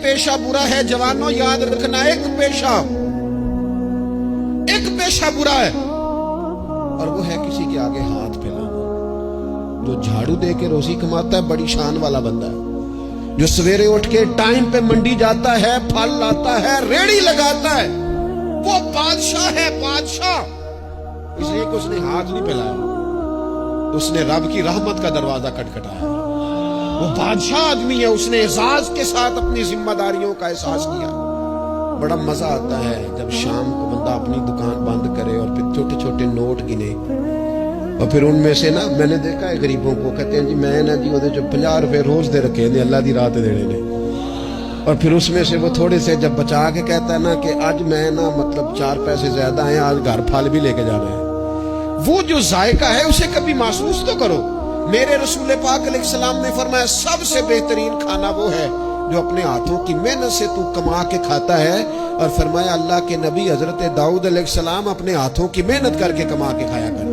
पेशा बुरा है जवानों, याद रखना एक पेशा बुरा है, और वो है किसी के आगे हाथ फैलाना। जो झाड़ू दे के रोजी कमाता है बड़ी शान वाला बंदा है। जो सवेरे उठ के टाइम पे मंडी जाता है, फल लाता है, रेड़ी लगाता है, वो बादशाह है, बादशाह। इसलिए कि उसने हाथ नहीं फैलाया, उसने रब की रहमत का दरवाजा खटखटाया। वो बादशाह आदमी है, उसने एजाज के साथ अपनी जिम्मेदारियों का एहसास किया। बड़ा मजा आता है जब शाम को बंदा अपनी दुकान बंद करे और फिर छोटे छोटे नोट गिने, और फिर उनमें से ना, मैंने देखा है गरीबों को, कहते हैं जी मैं ना जी वो जो 50 रुपए रोज दे रखे ने अल्लाह दी रात देने ने, और फिर उसमें से वो थोड़े से जब बचा के कहता है ना कि आज मैं ना मतलब 4 पैसे ज्यादा हैं, आज घर फल भी लेके जाना है। वो जो जायका है उसे कभी महसूस तो करो। मेरे रसूल पाक अलैहिस्सलाम ने फरमाया सबसे बेहतरीन खाना वो है जो अपने हाथों की मेहनत से तू कमा के खाता है, और फरमाया अल्लाह के नबी हजरत दाऊद अलैहिस्सलाम अपने हाथों की मेहनत करके कमा के खाया कर।